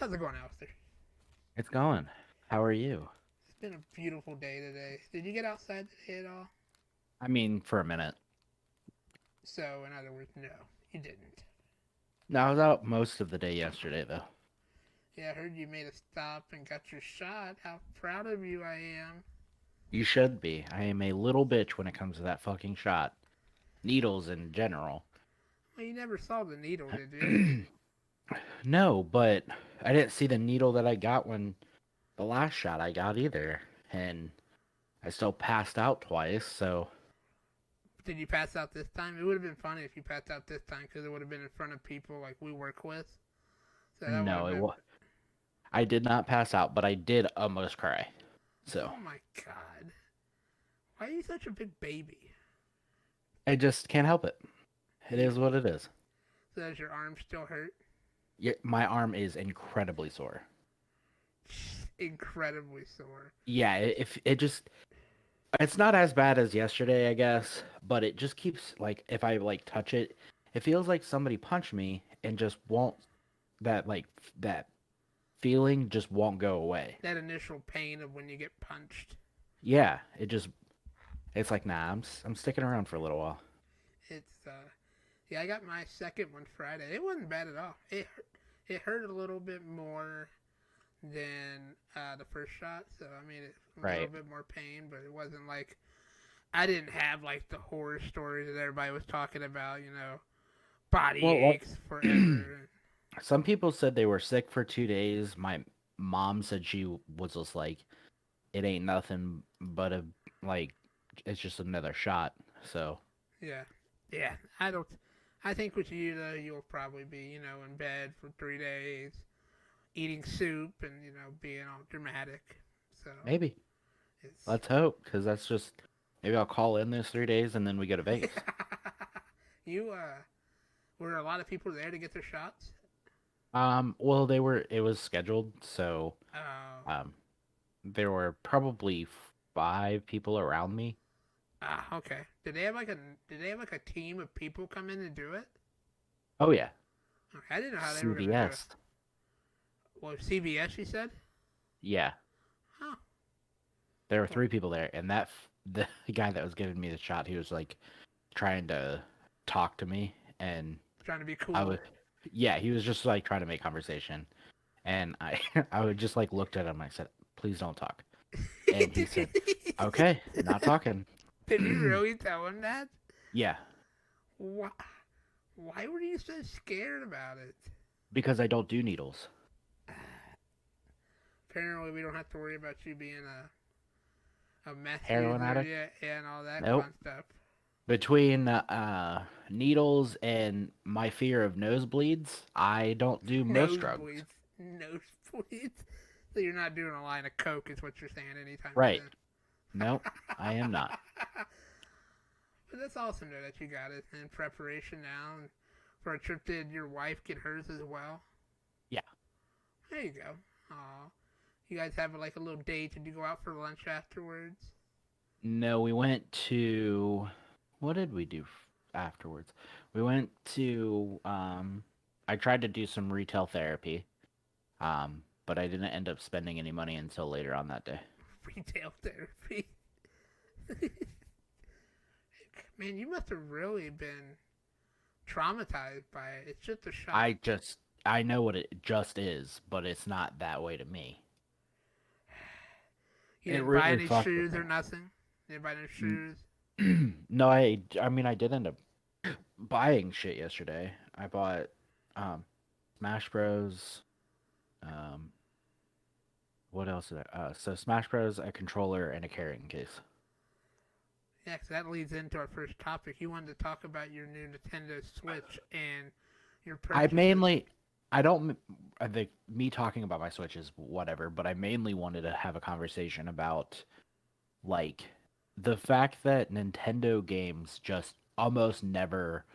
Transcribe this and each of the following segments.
How's it going, Alistair? It's going. How are you? It's been a beautiful day today. Did you get outside today at all? I mean, for a minute. So, in other words, no, you didn't. No, I was out most of the day yesterday, though. Yeah, I heard you made a stop and got your shot. How proud of you I am. You should be. I am a little bitch when it comes to that fucking shot. Needles in general. Well, you never saw the needle, did you? No, but I didn't see the needle that I got when the last shot I got either. And I still passed out twice, so Did you pass out this time? It would have been funny if you passed out this time because it would have been in front of people like we work with. So that would no, have been. I did not pass out, but I did almost cry. So Oh my god. Why are you such a big baby? I just can't help it. It You, is what it is. so does your arm still hurt? My arm is incredibly sore. Incredibly sore. Yeah, if it just it's not as bad as yesterday, I guess, but it just keeps like if I like touch it, it feels like somebody punched me and just won't that feeling just won't go away. That initial pain of when you get punched. Yeah, it's like nah, I'm sticking around for a little while. It's yeah, I got my second one Friday. It wasn't bad at all. It hurt a little bit more than the first shot, so I mean it a little Right. bit more pain, but it wasn't like I didn't have like the horror stories that everybody was talking about. Body Well, aches forever. some people said they were sick for 2 days. My mom said she was just like, it ain't nothing but a like, it's just another shot. So Yeah, yeah. I don't. I think with you though, you'll probably be in bed for 3 days, eating soup and being all dramatic. So maybe. it's Let's hope, because that's just maybe I'll call in those 3 days and then we go to Vegas. you were a lot of people there to get their shots. Well, it was scheduled, so Oh, um, there were probably 5 people around me. okay. Did they have like a team of people come in and do it? Oh yeah, Okay, I didn't know how they were gonna do it. CVS. Well, CBS, you said. Yeah, Huh. there were Well, 3 people there, and the guy that was giving me the shot, he was like trying to talk to me, and trying to be I cool. was, yeah, he was just like trying to make conversation, and I I would just like looked at him. I said, "Please don't talk," and he said, "Okay, not talking." Did you really tell him that? Yeah, Why? Why were you so scared about it? because I don't do needles. Apparently, we don't have to worry about you being a meth Heroin user addict? yet and all that Nope. fun stuff. Between needles and my fear of nosebleeds, I don't do most drugs. Nosebleeds. Nosebleeds. So you're not doing a line of coke, is what you're saying anytime Right. soon. Nope, I am not. But that's awesome though that you got it in preparation now and for a trip. Did your wife get hers as well? Yeah. There you go. Aw. You guys have like a little date? Did you go out for lunch afterwards? No, we went to what did we do afterwards? We went to I tried to do some retail therapy, but I didn't end up spending any money until later on that day. Retail therapy. Man, you must have really been traumatized by it. It's just a shot. I know what it just is, but it's not that way to me. You It didn't buy really any fucked with shoes or me. nothing. You didn't buy no shoes. No, I mean I did end up buying shit yesterday. I bought um Smash Bros. Um what else did so Smash Bros, a controller and a carrying case. Yeah, 'cause that leads into our first topic. You wanted to talk about your new Nintendo Switch and your I purchases. mainly I don't I think me talking about my Switch is whatever, but I mainly wanted to have a conversation about like the fact that Nintendo games just almost never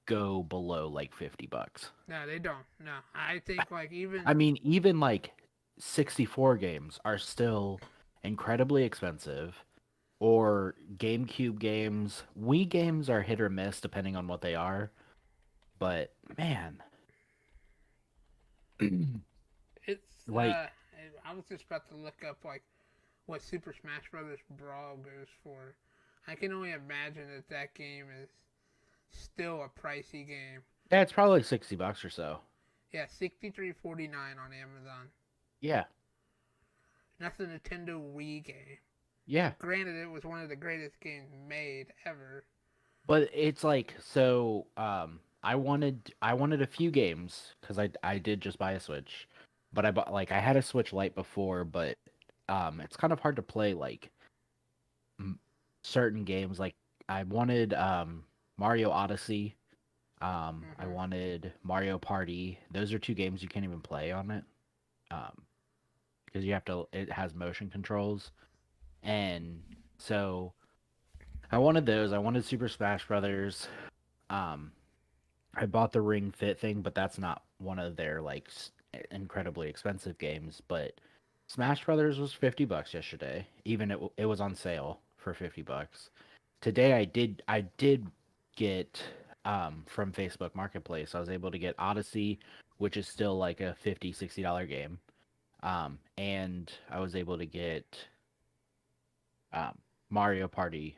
go below like $50. No, they don't. No, I think like I even mean, even like 64 games are still incredibly expensive, or GameCube games. Wii games are hit or miss depending on what they are, but man, It's Like, I was just about to look up like what Super Smash Brothers Brawl goes for. I can only imagine that that game is still a pricey game. yeah, it's probably like $60 or so. Yeah, 63.49 on Amazon. Yeah, That's a Nintendo Wii game. yeah. Granted, it was one of the greatest games made ever. But it's like so. I wanted a few games because I did just buy a Switch, but I bought like I had a Switch Lite before, but it's kind of hard to play like m- certain games. Like I wanted Mario Odyssey. I Hmm. wanted Mario Party. Those are two games you can't even play on it. Um, because you have to. It has motion controls, and so I wanted those. I wanted Super Smash Brothers. Um, I bought the Ring Fit thing, but that's not one of their like incredibly expensive games. But Smash Brothers was $50 yesterday. Even it was on sale for $50. Today I did get from Facebook Marketplace. I was able to get Odyssey, which is still like a $50-$60 game. And I was able to get um Mario Party.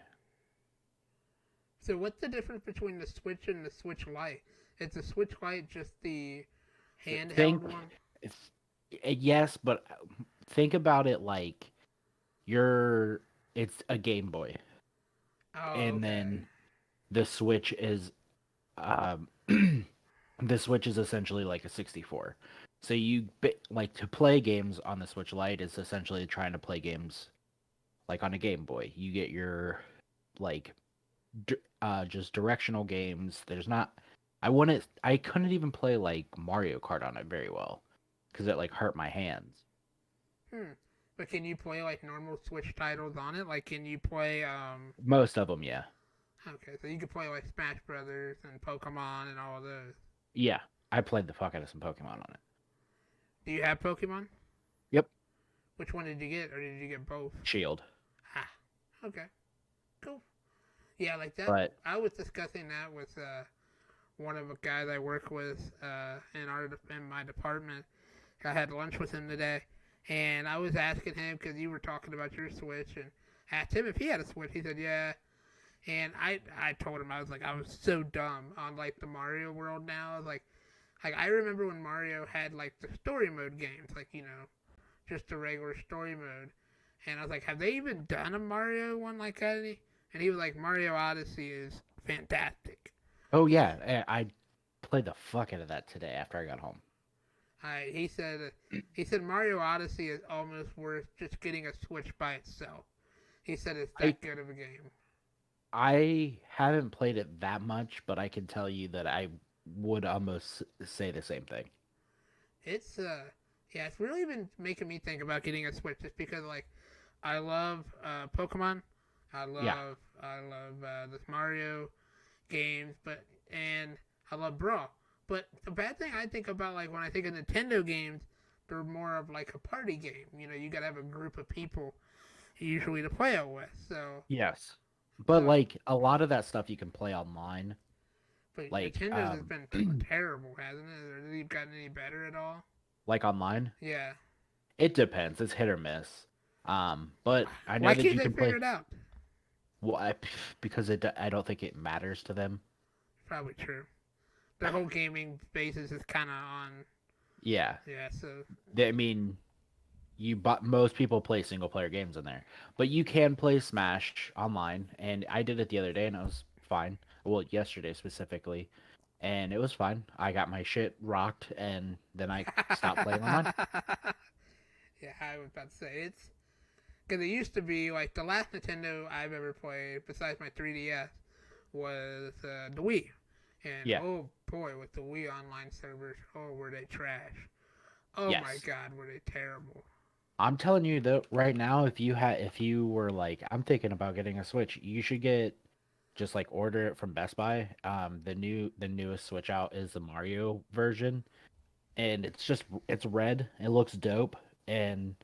So what's the difference between the Switch and the Switch Lite? Is the Switch Lite just the handheld Think one? yes, but think about it like you're it's a Game Boy, Oh, and okay. then the Switch is um the Switch is essentially like a 64. So like to play games on the Switch Lite is essentially trying to play games like on a Game Boy. You get your like just directional games. There's not I couldn't even play like Mario Kart on it very well because it like hurt my hands. Hmm. But can you play like normal Switch titles on it? Like, can you play Most of them, yeah. Okay, so you can play like Smash Brothers and Pokemon and all of those. Yeah, I played the fuck out of some Pokemon on it. Do you have Pokemon? Yep. Which one did you get, or did you get both? Shield. Ah, okay, cool. Yeah, like that. But I was discussing that with one of the guys I work with in my department. I had lunch with him today, and I was asking him because you were talking about your Switch, and asked him if he had a Switch. He said, "Yeah." And I told him I was so dumb on like the Mario world now. Like I remember when Mario had like the story mode games, like just the regular story mode. And I was like, have they even done a Mario one like that? And he was like, Mario Odyssey is fantastic. oh yeah, I played the fuck out of that today after I got home. He said Mario Odyssey is almost worth just getting a Switch by itself. He said it's I that good of a game. I haven't played it that much, but I can tell you that I would almost say the same thing. It's yeah, it's really been making me think about getting a Switch just because like I love Pokemon. Yeah. I love this Mario games, and I love Brawl. But the bad thing I think about like when I think of Nintendo games, they're more of like a party game. You gotta have a group of people usually to play it with. Yes. But So, like a lot of that stuff you can play online. but Like Nintendo's has been terrible, hasn't it? Has it gotten any better at all? like online. Yeah. It depends. It's hit or miss. But I know Why that can't you they can figure play. it out? Well, because I don't think it matters to them. Probably true. Their whole gaming basis is kind of on. Yeah, Yeah. So I mean, most people play single player games in there, but you can play Smash online, and I did it the other day, and it was fine. Well, yesterday specifically, and it was fine. I got my shit rocked, and then I stopped playing online. yeah, I was about to say it's because it used to be like the last Nintendo I've ever played besides my 3DS was the Wii, and Yeah. oh boy, with the Wii online servers, oh were they trash? Oh my Yes. god, were they terrible? I'm telling you though, right now, if you were like, I'm thinking about getting a Switch, you should get just like order it from Best Buy. The newest Switch out is the Mario version, and it's red. It looks dope, and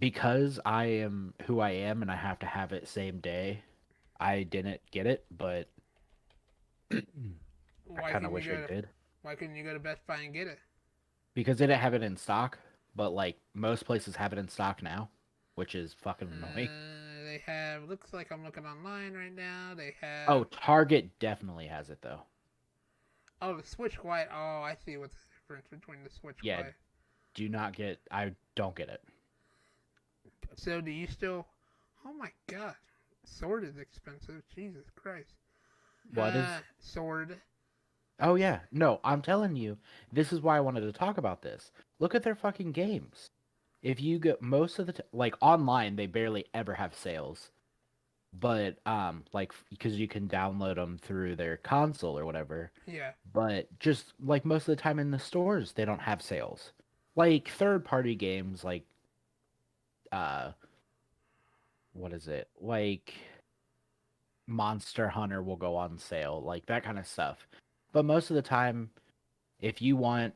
because I am who I am and I have to have it same day, I didn't get it, but I Why kind of couldn't you wish I go to did Why couldn't you go to Best Buy and get it? because they didn't have it in stock, but like most places have it in stock now, which is fucking annoying. They have. Looks like I'm looking online right now. They Oh, have. Target definitely has it though. Oh, the Switch White. Oh, I see what's the difference between the Switch Yeah, White. I don't get it. So do you still? Oh my God, Sword is expensive. Jesus Christ. What is? Sword. Oh yeah, no, I'm telling you, this is why I wanted to talk about this. Look at their fucking games. If you go most of the like online, they barely ever have sales. But like because you can download them through their console or whatever. Yeah. But just like most of the time in the stores, they don't have sales. Like third party games like uh what is it? Like Monster Hunter will go on sale, like that kind of stuff. But most of the time, if you want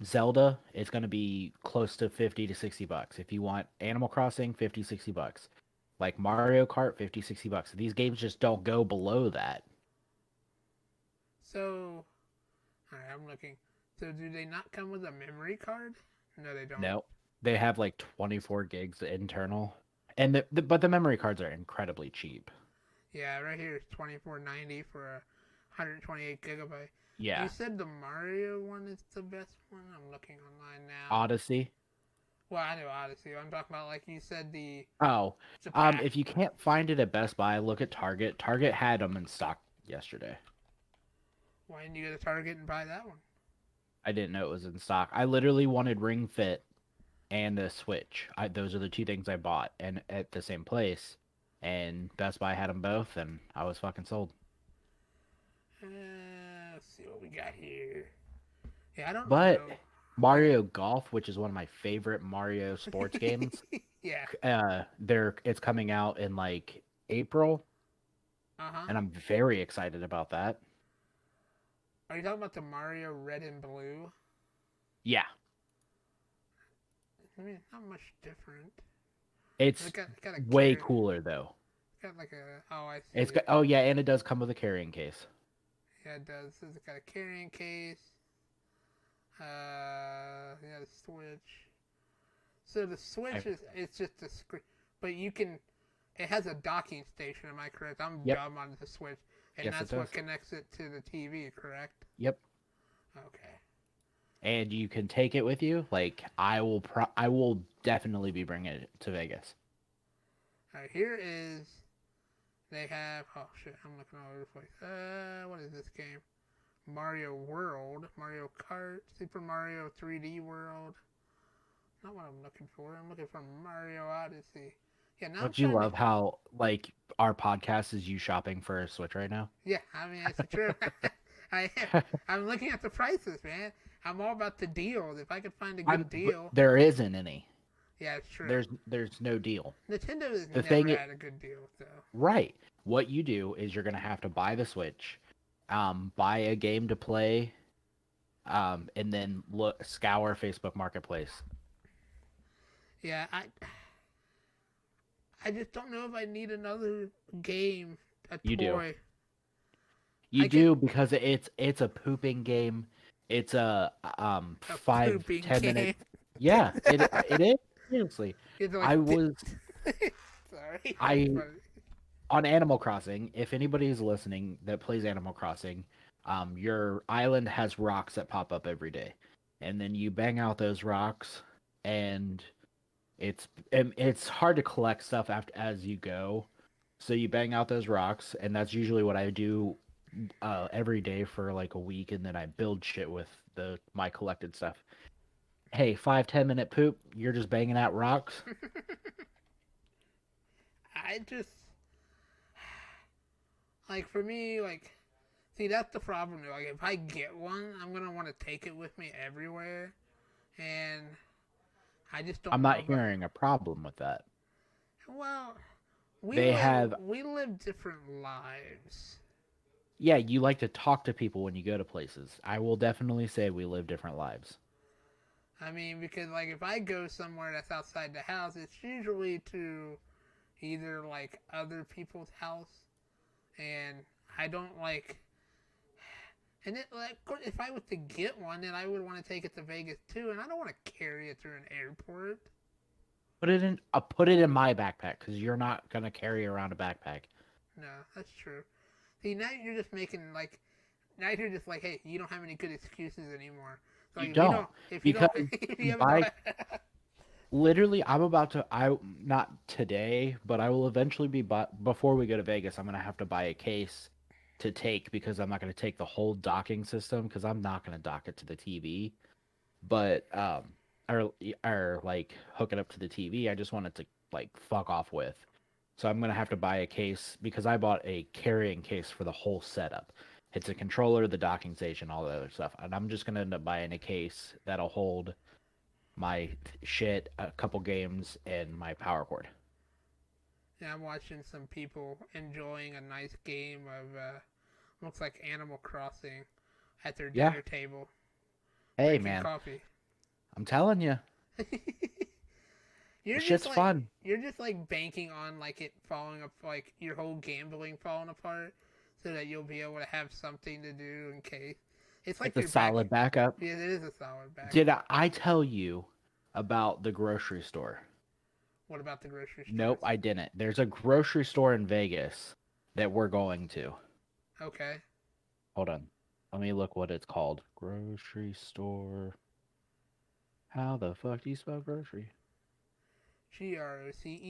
Zelda, it's going to be close to 50 to 60 bucks. If you want Animal Crossing, 50, 60 bucks. Like Mario Kart, 50, 60 bucks. These games just don't go below that. So, alright, I'm looking. So do they not come with a memory card? No, they don't. No. They have like 24 gigs internal. And but the memory cards are incredibly cheap. Yeah, right here it's 24.90 for a 128 gigabyte. You Yeah. said the Mario one is the best one. I'm looking online now. Odyssey. Well, I know Odyssey. I'm talking about like you said the Oh, Japan. if you can't find it at Best Buy, look at Target. Target had them in stock yesterday. Why didn't you go to Target and buy that one? I didn't know it was in stock. I literally wanted Ring Fit and a Switch. Those are the two things I bought, and at the same place. And Best Buy had them both, and I was fucking sold. Let's see what we got here. Yeah, I don't But know. Mario Golf, which is one of my favorite Mario sports games, Yeah. it's coming out in like April, Uh huh. and I'm very excited about that. Are you talking about the Mario Red and Blue? Yeah, I mean, not much different. it's It got a way carry. cooler though. Got like a. Oh, I It's see. got, oh yeah, and it does come with a carrying case. Yeah, it does. It's got a carrying case. Yeah, the Switch. So the I, Switch is it's just a screen, but you can. It has a docking station. Am I correct? I'm yep, dumb on the Switch, and yes it that's does. what connects it to the TV. Correct? Yep, Okay. and you can take it with you. Like I will definitely be bringing it to Vegas. All right. Here is. They have. Oh shit! I'm looking all over the place. What is this game? Mario World, Mario Kart, Super Mario 3D World. Not what I'm looking for. I'm looking for Mario Odyssey. Yeah, now I'm Don't you starting to. love how like our podcast is you shopping for a Switch right now? Yeah, I mean it's true. I am. I'm looking at the prices, man. I'm all about the deals. If I could find a good But deal, there isn't any. yeah, it's true. There's no deal. Nintendo has The never thing had a good deal, though. right. What you do is you're gonna have to buy the Switch, buy a game to play, and then scour Facebook Marketplace. Yeah, I just don't know if I need another game, a You do. toy. You I can do because it's a pooping game. It's a a five pooping 10 minute. game. Yeah, it is seriously. It's like I was sorry, that's I funny. on Animal Crossing. If anybody is listening that plays Animal Crossing, your island has rocks that pop up every day, and then you bang out those rocks, and it's hard to collect stuff after as you go. So you bang out those rocks, and that's usually what I do every day for like a week, and then I build shit with my collected stuff. Hey, 5 10 minute poop, you're just banging out rocks. I just like for me like see that's the problem. Like if I get one, I'm gonna want to take it with me everywhere, and I just I'm don't know. not hearing a problem with that. Well, we They live have, we live different lives. yeah, you like to talk to people when you go to places. I will definitely say we live different lives. I mean, because like if I go somewhere that's outside the house, it's usually to either like other people's house, and I don't like. And it, like, of course, if I was to get one, then I would want to take it to Vegas too, and I don't want to carry it through an airport. Put it in my backpack because you're not gonna carry around a backpack. No, that's true. See, now you're just making like, now you're just like, hey, you don't have any good excuses anymore. So You like, if you don't don't, if you because don't, if you haven't, by literally, I'm about to. I not today, but I will eventually be. Before we go to Vegas, I'm gonna have to buy a case to take because I'm not gonna take the whole docking system because I'm not gonna dock it to the TV. But or like hook it up to the TV. I just want it to like fuck off with. So I'm gonna have to buy a case because I bought a carrying case for the whole setup. It's a controller, the docking station, all the other stuff, and I'm just gonna end up buying a case that'll hold my shit, a couple games, and my power cord. yeah, I'm watching some people enjoying a nice game of looks like Animal Crossing at their Yeah. dinner table, Hey, drinking man, coffee. I'm telling you, You're this just shit's like fun. you're just like banking on like it falling up, like your whole gambling falling apart, so that you'll be able to have something to do in case. It's like It's a your back. solid backup. Yeah, it is a solid back. Did I tell you about the grocery store? What about the grocery stores? Nope, I didn't. There's a grocery store in Vegas that we're going to. Okay. Hold on. Let me look what it's called. Grocery store. How the fuck do you spell grocery? Grocery.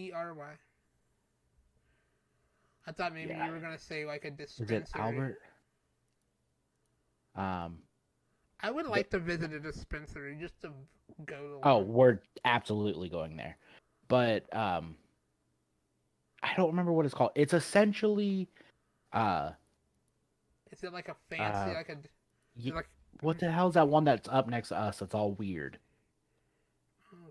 I thought maybe Yeah. you were gonna say like a Is it dispensary. Albert? Um. I would The, like to visit a dispensary just to go to oh, one. we're absolutely going there. But I don't remember what it's called. It's essentially uh Is it like a fancy uh like a y- like what the hell's that one that's up next to us that's all weird? oh,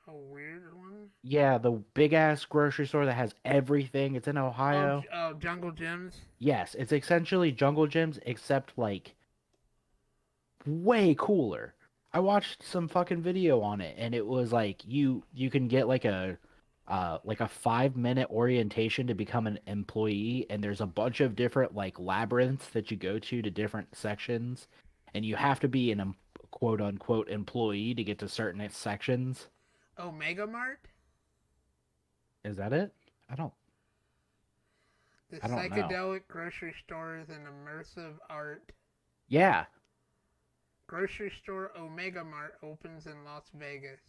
a weird one? Yeah, the big ass grocery store that has everything. It's in Ohio. Oh, Jungle Gyms. Yes, it's essentially Jungle Gyms except like way cooler. I watched some fucking video on it and it was like you can get like a 5 minute orientation to become an employee and there's a bunch of different like labyrinths that you go to different sections and you have to be an quote unquote employee to get to certain sections. Omega Mart. Is that it? I don't The I don't know. psychedelic grocery stores and immersive art. Yeah. Grocery store Omega Mart opens in Las Vegas.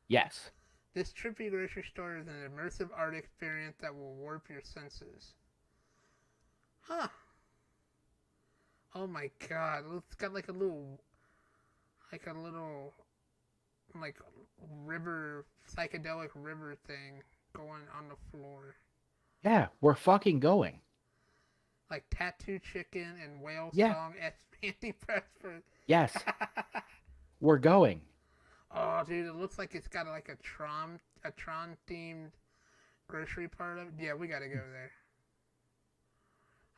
Yes. This trippy grocery store is an immersive art experience that will warp your senses. Huh. Oh my god. It's got like a little, like river, psychedelic river thing going on the floor. Yeah, we're fucking going. Like Tattoo Chicken and Whale Yeah. Song as Fancy Press for. Yes. We're going. Oh, dude, it looks like it's got like a Tron themed grocery part of it. Yeah, we gotta go there.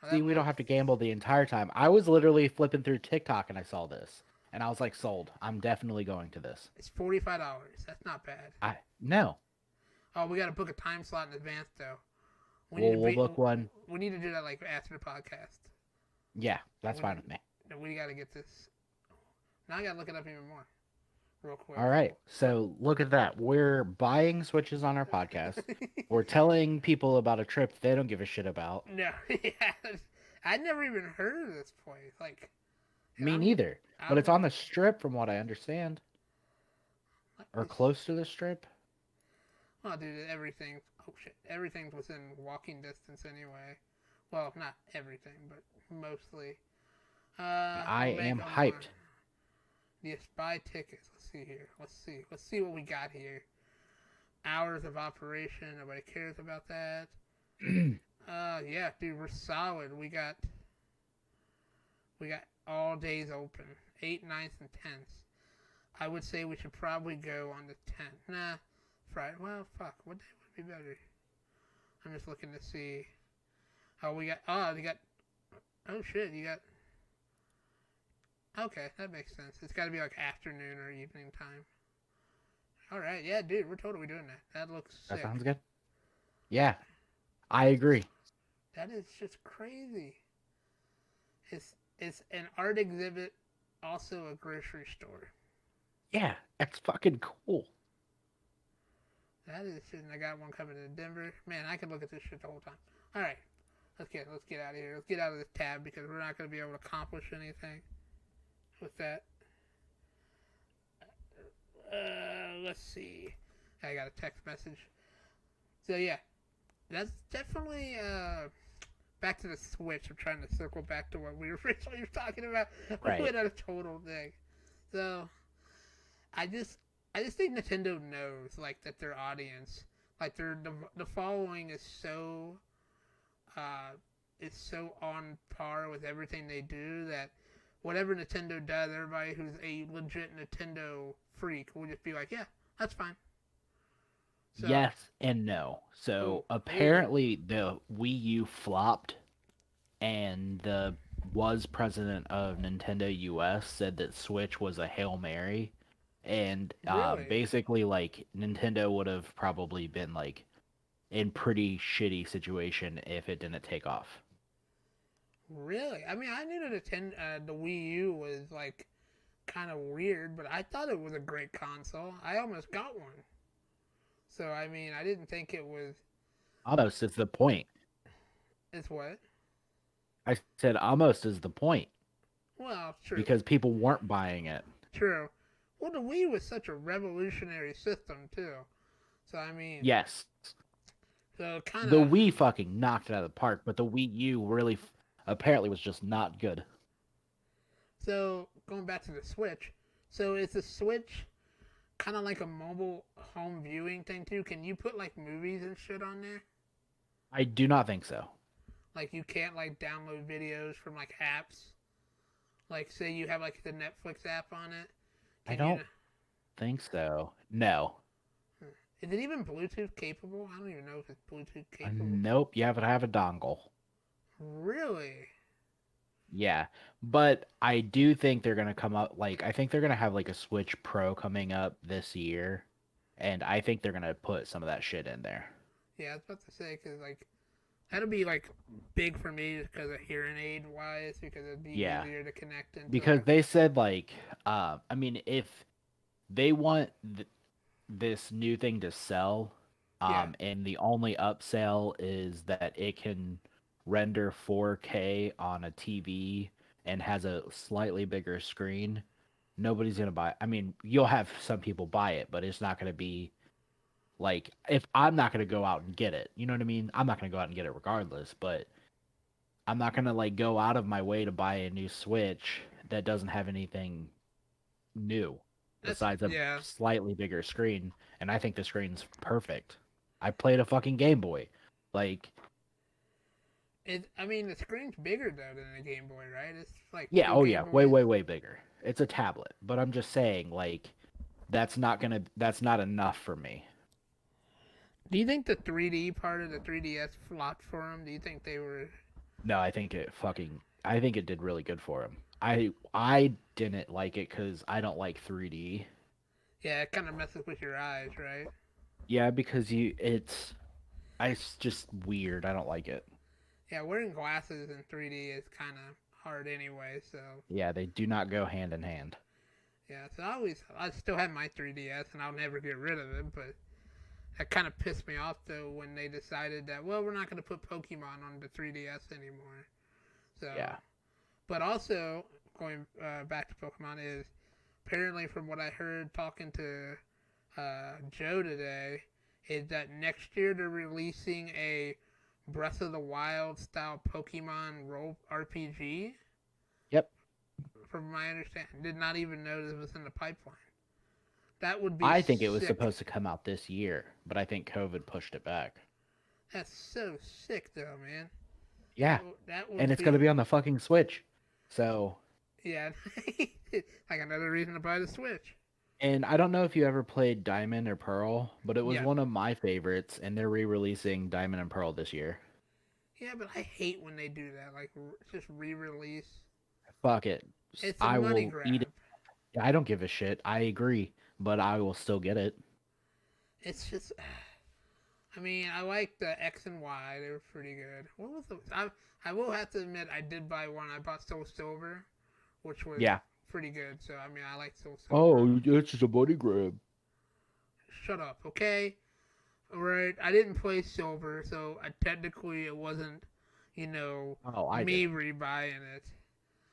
Oh, See, we don't have to gamble the entire time. I was literally flipping through TikTok and I saw this. And I was like, sold. I'm definitely going to this. It's $45. That's not bad. No. Oh, we gotta book a time slot in advance though. We'll book one. We need to do that like after the podcast. Yeah, that's fine with me. We gotta get this. Now I gotta look it up even more, real quick. All right. So look at that. We're buying Switches on our podcast. We're telling people about a trip they don't give a shit about. No, yeah, I never even heard of this place. Like, Me neither. But it's on the strip, from what I understand, or close to the strip. Oh, dude, everything. Oh shit, everything's within walking distance anyway. Well, not everything, but mostly. I am hyped. Yes, buy tickets. Let's see here. Let's see what we got here. Hours of operation. Nobody cares about that. Yeah, dude, we're solid. We got all days open. 8th, 9th, and 10th. I would say we should probably go on the 10th. Nah, Friday. Well, fuck. What day would be better? I'm just looking to see. Oh, we got. Oh, you got. Oh shit, you got. Okay, that makes sense. It's got to be like afternoon or evening time. All right, yeah, dude, we're totally doing that. That looks sick. That sounds good. Yeah, I agree. That is just crazy. It's an art exhibit, also a grocery store. Yeah, that's fucking cool. That is shit. And I got one coming to Denver. Man, I could look at this shit the whole time. All right, let's get out of here. Let's get out of this tab because we're not going to be able to accomplish anything with that. Let's see. I got a text message. So yeah, that's definitely back to the Switch. I'm trying to circle back to what we were originally talking about. We Right. went on a total thing. So I just I just think Nintendo knows like that their audience, like the following uh is so on par with everything they do that whatever Nintendo does, everybody who's a legit Nintendo freak will just be like, yeah, that's fine. So, Yes and no. ooh, So ooh, apparently the Wii U flopped, and the was president of Nintendo US said that Switch was a Hail Mary, and really? basically like Nintendo would have probably been like in pretty shitty situation if it didn't take off. Really? I mean, I knew that the Wii U was like kind of weird, but I thought it was a great console. I almost got one. So I mean, I didn't think it was. Almost is the point. It's what? I said almost is the point Well, true, because people weren't buying it. true. Well, the Wii was such a revolutionary system too. So I mean, Yes, so kind the of. Wii fucking knocked it out of the park, but the Wii U really apparently was just not good. So going back to the Switch. So is the Switch kind of like a mobile home viewing thing too? Can you put like movies and shit on there? I do not think so. Like you can't like download videos from like apps. Like say you have like the Netflix app on it. I Can you? don't think so. No. Is it even Bluetooth capable? I don't even know if it's Bluetooth capable. Nope, you have to have a dongle. Really? Yeah, but I do think they're gonna come up like I think they're gonna have like a Switch Pro coming up this year, and I think they're gonna put some of that shit in there. Yeah, I was about to say because like that'll be like big for me because of hearing aid wise because it'd be Yeah, easier to connect into because like. they said like, I mean, if they want this new thing to sell, Yeah, and the only upsell is that it can render 4K on a TV and has a slightly bigger screen, nobody's gonna buy. I mean, you'll have some people buy it, but it's not gonna be like if I'm not gonna go out and get it. You know what I mean? I'm not gonna go out and get it regardless, but I'm not gonna like go out of my way to buy a new Switch that doesn't have anything new that's besides a yeah. slightly bigger screen, and I think the screen's perfect. I played a fucking Game Boy. Like, It. I mean, the screen's bigger though than a Game Boy, right? It's like yeah, two oh Game yeah, way, Boys. way, way bigger. It's a tablet, but I'm just saying, like, that's not enough for me. Do you think the 3D part of the 3DS flopped for them? Do you think they were? No, I think it did really good for him. I didn't like it because I don't like 3D. Yeah, it kind of messes with your eyes, right? Yeah, because it's just weird. I don't like it. Yeah, wearing glasses in 3D is kind of hard anyway. So Yeah, they do not go hand in hand. yeah, so I still have my 3DS and I'll never get rid of it. But that kind of pissed me off though when they decided that well we're not going to put Pokemon on the 3DS anymore. So, Yeah. but also going back to Pokemon is apparently from what I heard talking to Joe today is that next year they're releasing a Breath of the Wild style Pokemon role RPG. Yep. From my understanding, did not even know this was in the pipeline. That would be I think it was sick. supposed to come out this year, but I think COVID pushed it back. That's so sick, though, man. Yeah. That And would it's going to be be on the fucking Switch. So, yeah, like another reason to buy the Switch. and I don't know if you ever played Diamond or Pearl, but it was Yeah, one of my favorites, and they're re-releasing Diamond and Pearl this year. yeah, but I hate when they do that. Like just re-release. Fuck it. It's a I money will eat grab. it. I don't give a shit. I agree, but I will still get it. It's just I mean, I like the X and Y. They were pretty good. What was the? I will have to admit, I did buy one. I bought Soul Silver, which was Yeah. pretty good. So I mean, I like Soul Silver. Oh, it's just a money grab. Shut up, okay? All right. I didn't play Silver, so technically it wasn't, Oh, I did. me rebuying it.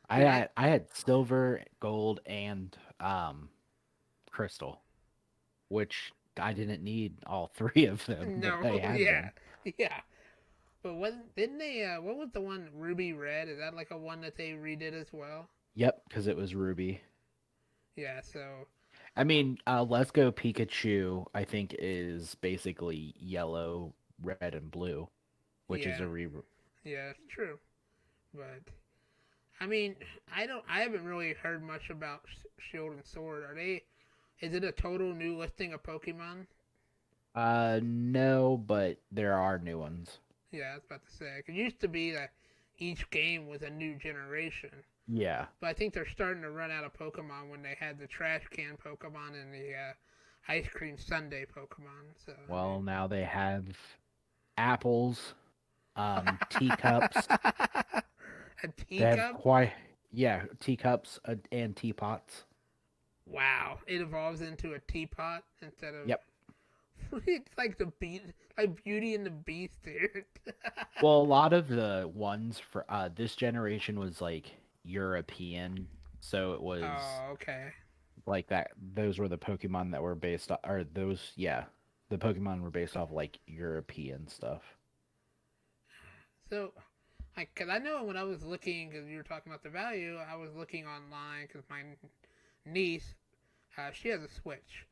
I Dude, had I had silver, gold, and crystal, which I didn't need all three of them, but no, I had yeah, them. yeah. But wasn't didn't they? What was the one Ruby Red? Is that like a one that they redid as well? Yep, because it was ruby. Yeah. So I mean, Let's Go Pikachu, I think, is basically yellow, red, and blue, which is yeah, a re. yeah, it's true. But I mean, I haven't really heard much about Shield and Sword. Are they? Is it a total new listing of Pokemon? No, but there are new ones. Yeah, I was about to say. It used to be that each game was a new generation, Yeah. but I think they're starting to run out of Pokemon when they had the trash can Pokemon and the ice cream sundae Pokemon. So I Well, mean, now they have apples, teacups. a They have teacup. quite, yeah, teacups and teapots. Wow, it evolves into a teapot instead of. Yep. It's like like Beauty and the Beast, dude. Well, a lot of the ones for this generation was like European, so it was Oh, okay. like that. Those were the Pokemon that were based off, or those, yeah, the Pokemon were based off like European stuff. So, cause I know when I was looking, cause you were talking about the value, I was looking online, cause my niece, she has a Switch,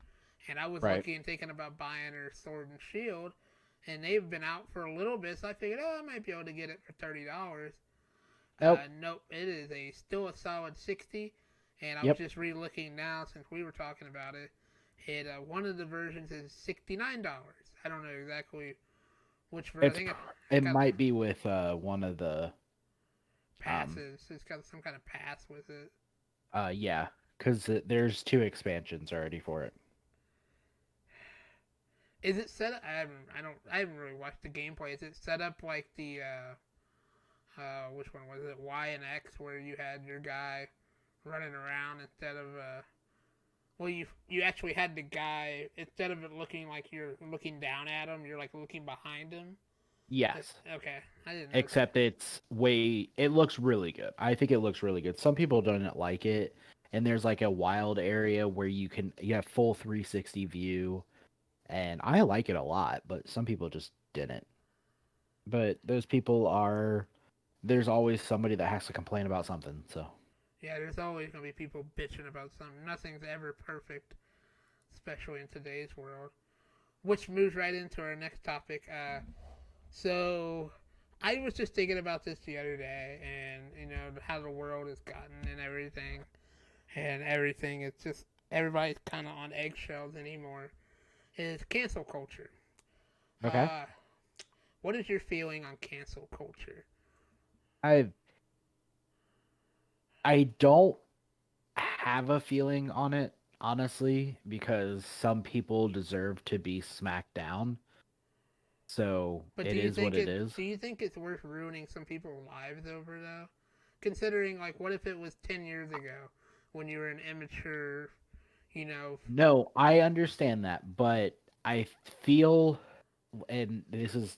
and I was Right. looking and thinking about buying her Sword and Shield, and they've been out for a little bit, so I figured, oh, I might be able to get it for $30. Nope. Nope, it is still a solid 60, and I was Yep. just re-looking now since we were talking about it. One of the versions is $69. I don't know exactly which version. I It's think pr- it's it got might be with one of the um passes. It's got some kind of pass with it. yeah, because there's two expansions already for it. Is it set up? I haven't really watched the gameplay. Is it set up like the which one was it? Y and X, where you had your guy running around instead of well, you actually had the guy instead of it looking like you're looking down at him, you're like looking behind him. Yes. Okay, I didn't know. Except it looks really good. I think it looks really good. Some people don't like it, and there's like a wild area where you have full 360 view, and I like it a lot, but some people just didn't. But those people are there's always somebody that has to complain about something. So, Yeah, there's always gonna be people bitching about something. Nothing's ever perfect, especially in today's world. Which moves right into our next topic. So I was just thinking about this the other day, and how the world has gotten and everything. It's just everybody's kind of on eggshells anymore. Is cancel culture. okay. Uh, what is your feeling on cancel culture? I I don't have a feeling on it, honestly, because some people deserve to be smacked down. So But it is what it is. do you think it's worth ruining some people's lives over though? Considering like what if it was 10 years ago when you were an immature, you know, No, I understand that, but I feel, and this is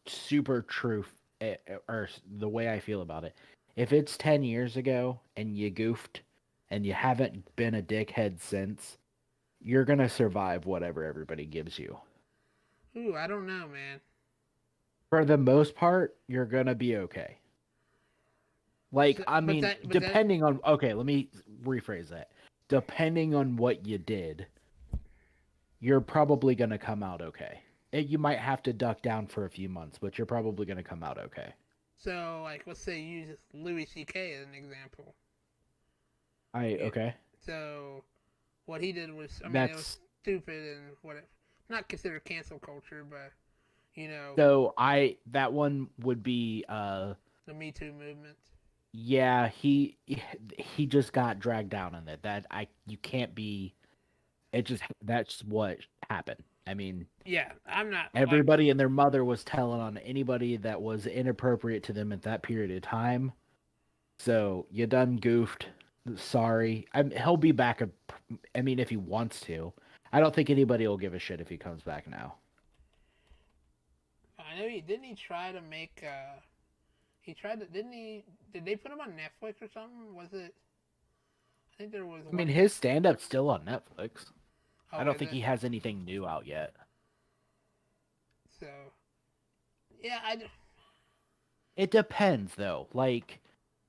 super true, or the way I feel about it. If it's 10 years ago and you goofed and you haven't been a dickhead since, you're going to survive whatever everybody gives you. ooh, I don't know, man. For the most part, you're going to be okay. Like, So, I mean, but that depending on, okay, let me rephrase that. Depending on what you did, you're probably going to come out okay. You might have to duck down for a few months, but you're probably going to come out okay. so like let's say you use Louis C.K. as an example. Yeah. Okay. So what he did was, I mean, it was That's stupid and what not considered cancel culture, but you know, so that one would be the Me Too movement. yeah, he just got dragged down in it. That I you can't be it just that's what happened. I mean, Yeah, I'm not like everybody and their mother was telling on anybody that was inappropriate to them at that period of time. So you done goofed. Sorry. He'll be back. I mean, if he wants to. I don't think anybody will give a shit if he comes back now. I know he didn't he try to make he tried to didn't he did they put him on Netflix or something? Was it I think there was I mean, one his stand up's still on Netflix. I oh don't is think it? he has anything new out yet. So yeah, It depends, though. Like,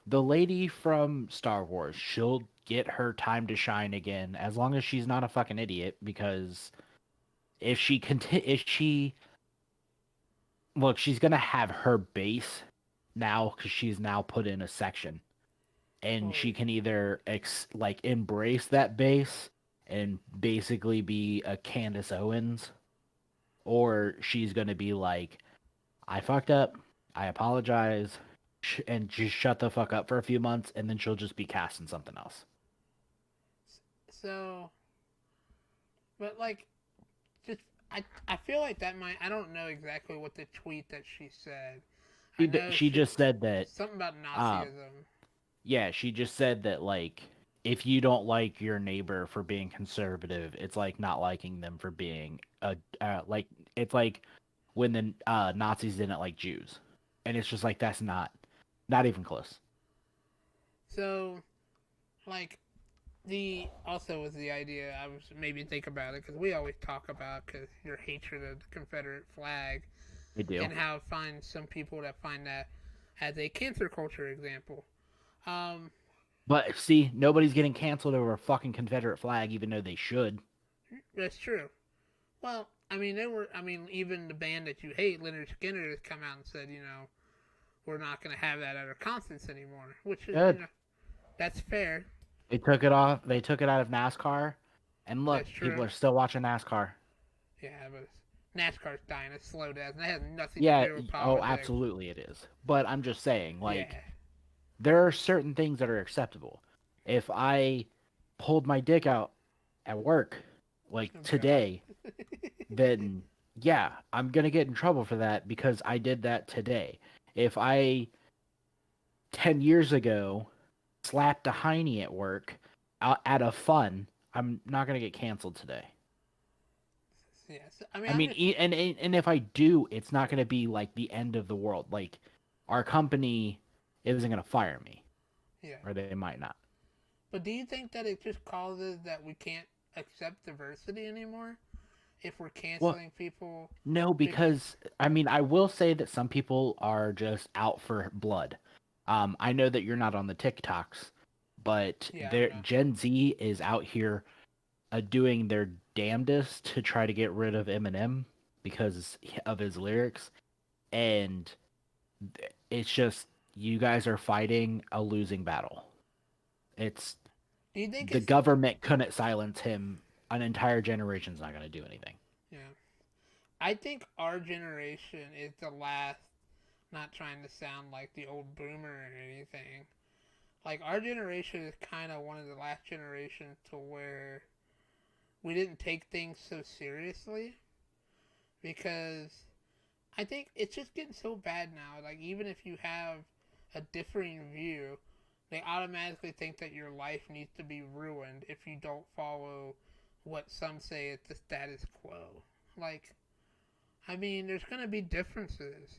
the lady from Star Wars, she'll get her time to shine again as long as she's not a fucking idiot. Because if she look, she's gonna have her base now because she's now put in a section, and well, she can either like embrace that base and basically be a Candace Owens, or she's gonna be like, I fucked up, I apologize, and just shut the fuck up for a few months, and then she'll just be casting something else. so but like just I feel like that might I don't know exactly what the tweet that she said. I know She just said that, something about uh, Nazism. yeah, she just said that, like, if you don't like your neighbor for being conservative, it's like not liking them for being like, it's like when the Nazis didn't like Jews, and it's just like that's not even close. So like the also was the idea I was maybe think about it because we always talk about because your hatred of the Confederate flag They do. and how find some people that find that as a cancer culture example. Um, But see, nobody's getting canceled over a fucking Confederate flag, even though they should. that's true. Well, I mean, they were. I mean, even the band that you hate, Leonard Skinner, has come out and said, we're not going to have that at our concerts anymore. Which is, Good. that's fair. They took it off. They took it out of NASCAR, and That's look, people true. are still watching NASCAR. Yeah, but NASCAR's dying a slow death, and that has nothing to Yeah. do with Oh, politics. absolutely, it is. But I'm just saying, like, Yeah. there are certain things that are acceptable. If I pulled my dick out at work, like Oh God. today, then yeah, I'm gonna get in trouble for that because I did that today. If I 10 years ago slapped a hiney at work out of fun, I'm not gonna get canceled today. Yes. I mean, I I'm mean, just. and if I do, it's not gonna be like the end of the world. Like, our company isn't gonna fire me, Yeah. or they might not. But do you think that it just causes that we can't accept diversity anymore if we're Well, canceling people? no, Because because I mean, I will say that some people are just out for blood. I know that you're not on the TikToks, but yeah, I'm not. Gen Z is out here doing their damnedest to try to get rid of Eminem because of his lyrics, and it's just you guys are fighting a losing battle. It's Do you think the it's government couldn't silence him. An entire generation's not going to do anything. yeah? I think our generation is the last. Not trying to sound like the old boomer or anything. Like our generation is kind of one of the last generations to where we didn't take things so seriously because I think it's just getting so bad now. Like even if you have a differing view, they automatically think that your life needs to be ruined if you don't follow what some say is the status quo. Like, I mean, there's gonna be differences.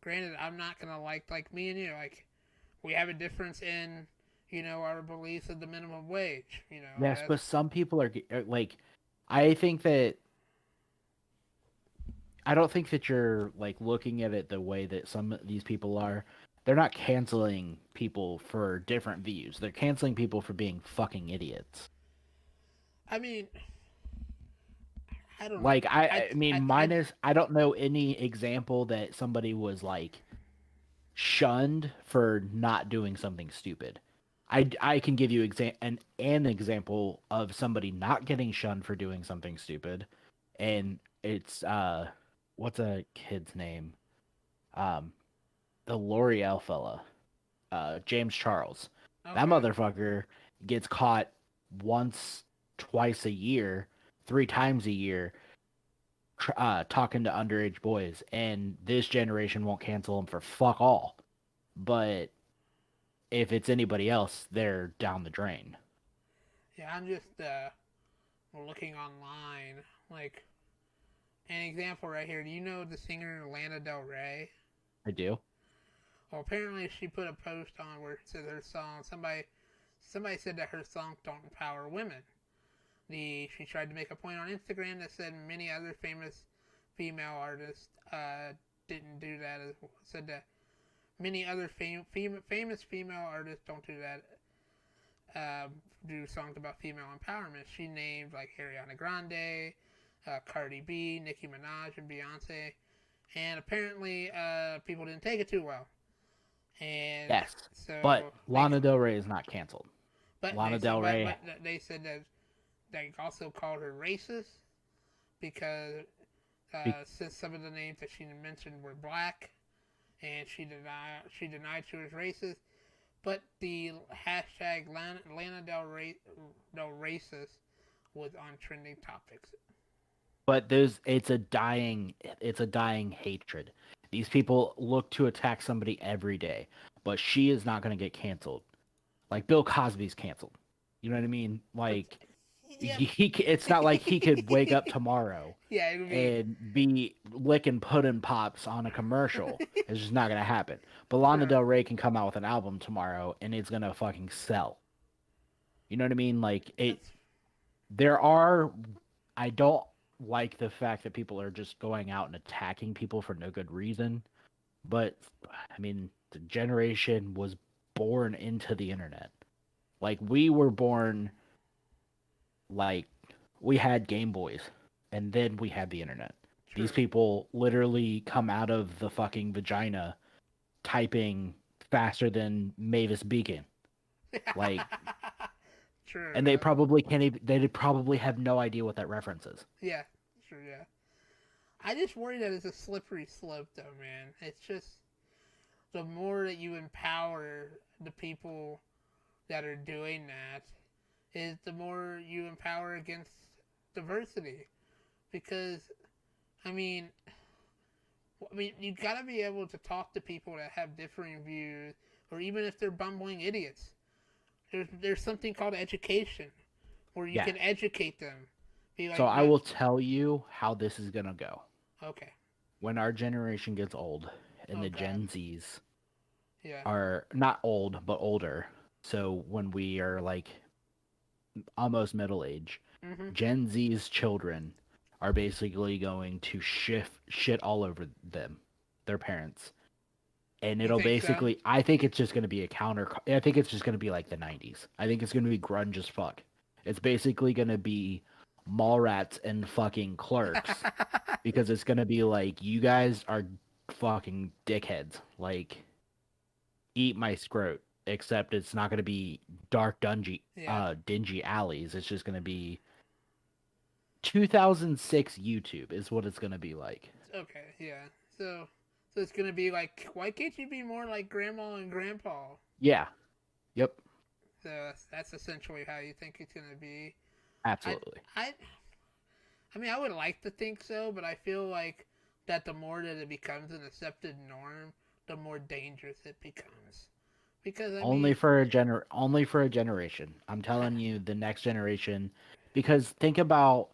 Granted, I'm not gonna like me and you. Like, we have a difference in our beliefs of the minimum wage. Yes, That's but some people are like, I think that I don't think that you're like looking at it the way that some of these people are. They're not canceling people for different views. They're canceling people for being fucking idiots. I mean, I don't know. Like I mean, I minus I don't know any example that somebody was like shunned for not doing something stupid. I can give you an example of somebody not getting shunned for doing something stupid, and it's what's a kid's name? Um, the L'Oreal fella, James Charles. That okay. motherfucker gets caught once, twice a year, 3 times a year talking to underage boys, and this generation won't cancel them for fuck all. But if it's anybody else, they're down the drain. Yeah, I'm just looking online. Like, an example right here. Do you know the singer Lana Del Rey? I do. Well, apparently she put a post on where it said her song. Somebody said that her songs don't empower women. She tried to make a point on Instagram that said many other famous female artists didn't do that. Said that many other famous female artists don't do that. Do songs about female empowerment. She named like Ariana Grande, Cardi B, Nicki Minaj, and Beyonce. And apparently, people didn't take it too well. And Yes, so, but Lana Del Rey is not canceled. but Lana they, Del Rey. but they said that they also called her racist because since some of the names that she mentioned were black, and she denied she was racist. But the hashtag Lana Del Racist was on trending topics. But it's a dying hatred. These people look to attack somebody every day, but she is not going to get canceled. Like Bill Cosby's canceled. You know what I mean? Like Yeah. it's not like he could wake up tomorrow Yeah, it would be. and be licking pudding pops on a commercial. It's just not going to happen. But Lana Sure. Del Rey can come out with an album tomorrow and it's going to fucking sell. You know what I mean? Like I don't like the fact that people are just going out and attacking people for no good reason. But I mean, the generation was born into the internet. Like we were born like we had Game Boys and then we had the internet. True. These people literally come out of the fucking vagina typing faster than Mavis Beacon. Like True. and they probably can't even, they probably have no idea what that reference is. Yeah, true, yeah. I just worry that it's a slippery slope, though, man. It's just the more that you empower the people that are doing that, is the more you empower against diversity. Because, I mean, you gotta be able to talk to people that have differing views, or even if they're bumbling idiots. There's something called education, where you can educate them. Like, so I will tell you how this is gonna go. Okay. When our generation gets old, and the Gen Zs yeah. are not old but older, so when we are like almost middle age, Gen Z's children are basically going to shit all over them, their parents. And it'll basically, so? I think it's just going to be I think it's just going to be like the 90s. I think it's going to be grunge as fuck. It's basically going to be Mallrats and fucking Clerks. Because it's going to be like, you guys are fucking dickheads. Like, eat my scrot. Except it's not going to be dark, dingy alleys. It's just going to be 2006 YouTube is what it's going to be like. Okay, yeah. So it's going to be like, why can't you be more like Grandma and Grandpa? Yeah. Yep. So that's essentially how you think it's going to be. Absolutely. I mean, I would like to think so, but I feel like that the more that it becomes an accepted norm, the more dangerous it becomes. Because only for a generation. I'm telling you, the next generation. Because think about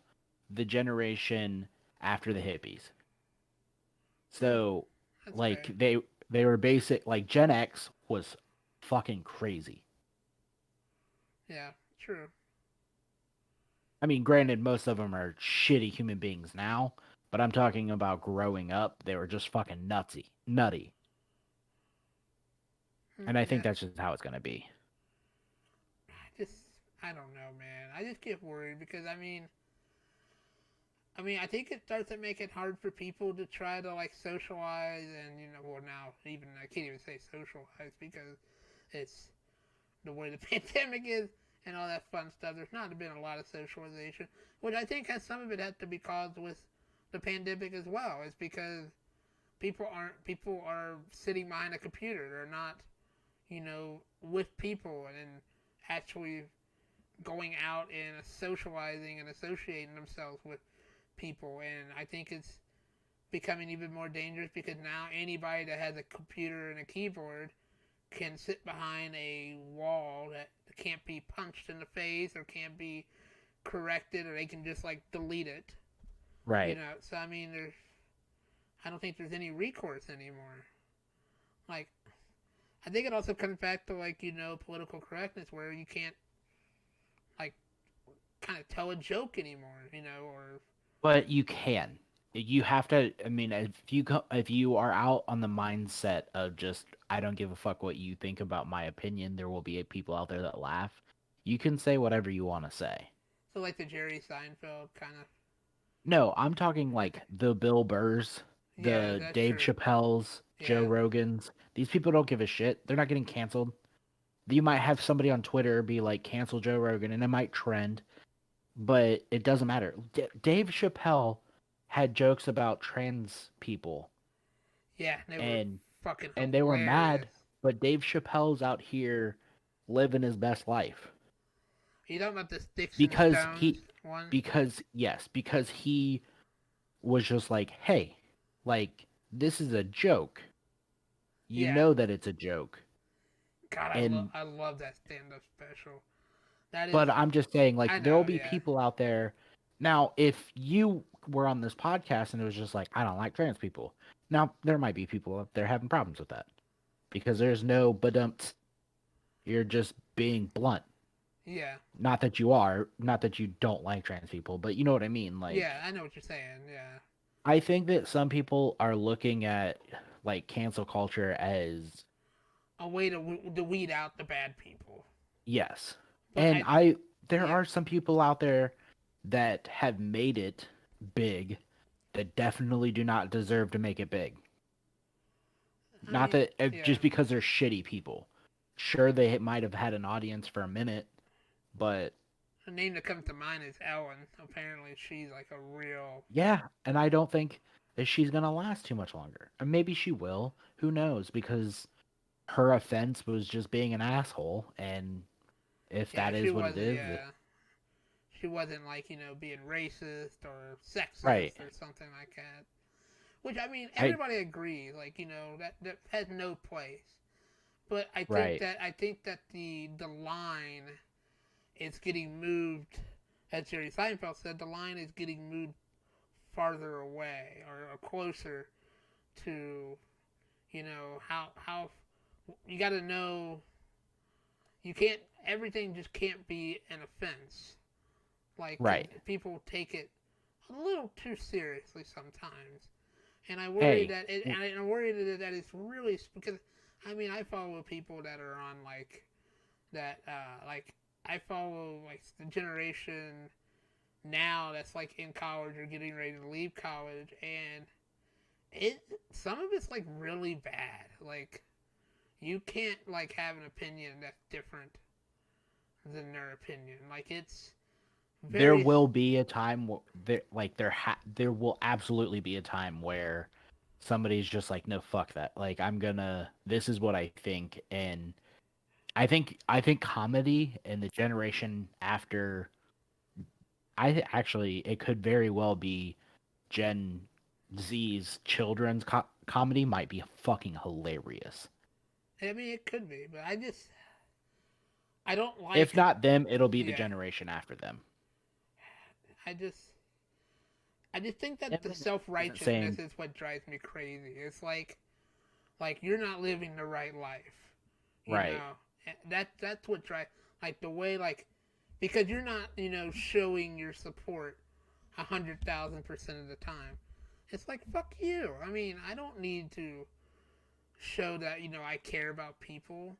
the generation after the hippies. So, that's like fair. they were basic. Like Gen X was fucking crazy. Yeah, true. I mean, granted, most of them are shitty human beings now, but I'm talking about growing up. They were just fucking nutty. And I think that's just how it's going to be. I don't know, man. I just get worried because, I mean, I think it starts to make it hard for people to try to, like, socialize and, well, now, even, I can't even say socialize because it's the way the pandemic is and all that fun stuff. There's not been a lot of socialization, which I think some of it had to be caused with the pandemic as well. It's because people are sitting behind a computer. They're not, with people and actually going out and socializing and associating themselves with people, and I think it's becoming even more dangerous because now anybody that has a computer and a keyboard can sit behind a wall that can't be punched in the face or can't be corrected, or they can just like delete it. You Right. know, so I mean, I don't think there's any recourse anymore. Like, I think it also comes back to like political correctness, where you can't like kind of tell a joke anymore, or But you can. You have to. I mean, if you are out on the mindset of just I don't give a fuck what you think about my opinion, there will be people out there that laugh. You can say whatever you want to say. so like the Jerry Seinfeld kind of. No, I'm talking like the Bill Burrs, Yeah, the that's Dave true. Chappelles, Joe Yeah, Rogans. These people don't give a shit. They're not getting canceled. You might have somebody on Twitter be like, cancel Joe Rogan, and it might trend, but it doesn't matter. Dave Chappelle had jokes about trans people, yeah, they were and fucking they were mad, hilarious. but Dave Chappelle's out here living his best life You talking about the sticks and because stones one? because he was just like, hey, like this is a joke. You Yeah. know that it's a joke. God, And I love that stand up special. That is, but I'm just saying, like, I there will know. be Yeah, people out there. Now, if you were on this podcast and it was just like, I don't like trans people, now there might be people out there having problems with that because there's no but you're just being blunt. yeah, Not that you are, not that you don't like trans people, but you know what I mean. yeah. Like, I know what you're saying. Yeah, I think that some people are looking at like cancel culture as a way to weed out the bad people. yes. But And there yeah, are some people out there that have made it big that definitely do not deserve to make it big. I Not mean, that yeah. just because they're shitty people. Sure, they might have had an audience for a minute, but The name that comes to mind is Ellen. Apparently, she's like a real. yeah, and I don't think that she's gonna last too much longer. And maybe she will. Who knows? Because her offense was just being an asshole, and if Yeah, that she is what it wasn't. is, Yeah, she wasn't like being racist or right? sexist or something like that. Which I mean, I everybody agrees. Like that has no place. But right, I think that the line is getting moved. As Jerry Seinfeld said, the line is getting moved farther away or closer to how you got to know you can't everything just can't be an offense. Like, 'cause right. people take it a little too seriously sometimes, and I worry Hey, that and I worry that it's really because I mean I follow people that are on that like I follow like the generation now that's like in college or getting ready to leave college, and it some of it's like really bad. Like you can't like have an opinion that's different than their opinion. Like it's there very will be a time there will absolutely be a time where somebody's just like, no, fuck that. Like, this is what I think, and I think comedy in the generation after, actually it could very well be Gen Z's children's comedy might be fucking hilarious. I mean it could be, but I don't If like not them, it'll be the yeah. generation after them. I just I just think that And the that self isn't righteousness saying is what drives me crazy. It's like you're not living the right life. You right, know. That's what drives like the way like because you're not, showing your support 100,000% of the time. It's like fuck you. I mean, I don't need to show that, I care about people.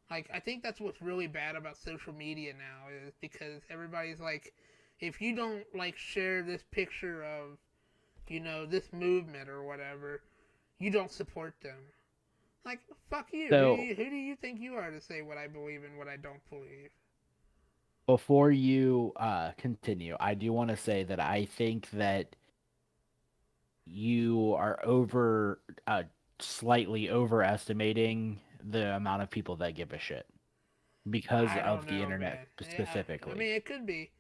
Like I think that's what's really bad about social media now is because everybody's like if you don't like share this picture of, this movement or whatever, you don't support them. Like fuck you. so Who do you think you are to say what I believe and what I don't believe? before you continue, I do want to say that I think that you are slightly overestimating the amount of people that give a shit because I of don't the know, internet man. Yeah, I specifically. mean, it could be.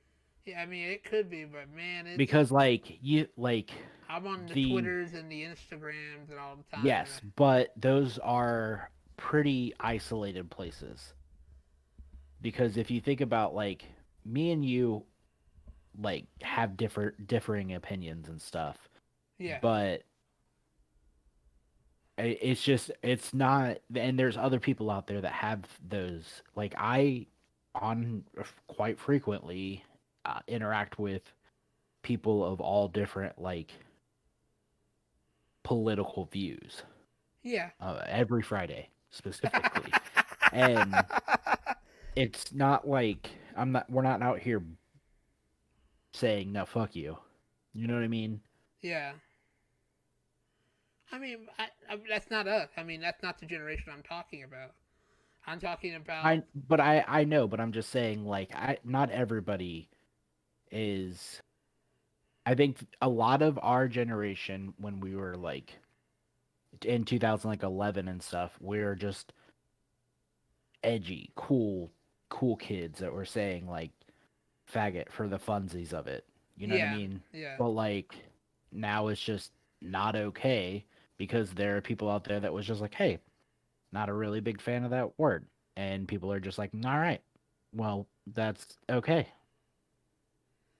Yeah, I mean, it could be, but man, because like you like I'm on the the Twitters and the Instagrams and all the time, and yes, but those are pretty isolated places. Because if you think about like me and you like have differing opinions and stuff, yeah, but it's just it's not, and there's other people out there that have those. Like I on quite frequently interact with people of all different like political views yeah. every Friday specifically. And it's not like we're not out here saying no fuck you. You know what I mean? Yeah. I mean, that's not us. I mean, that's not the generation I'm talking about. I'm talking about, I know, but I'm just saying like I not everybody is. I think a lot of our generation when we were like in 2011 and stuff, we're just edgy, cool kids that were saying like faggot for the funsies of it. You know what I yeah, mean? yeah, But like now it's just not okay because there are people out there that was just like, hey, not a really big fan of that word. And people are just like, all right, well, that's okay.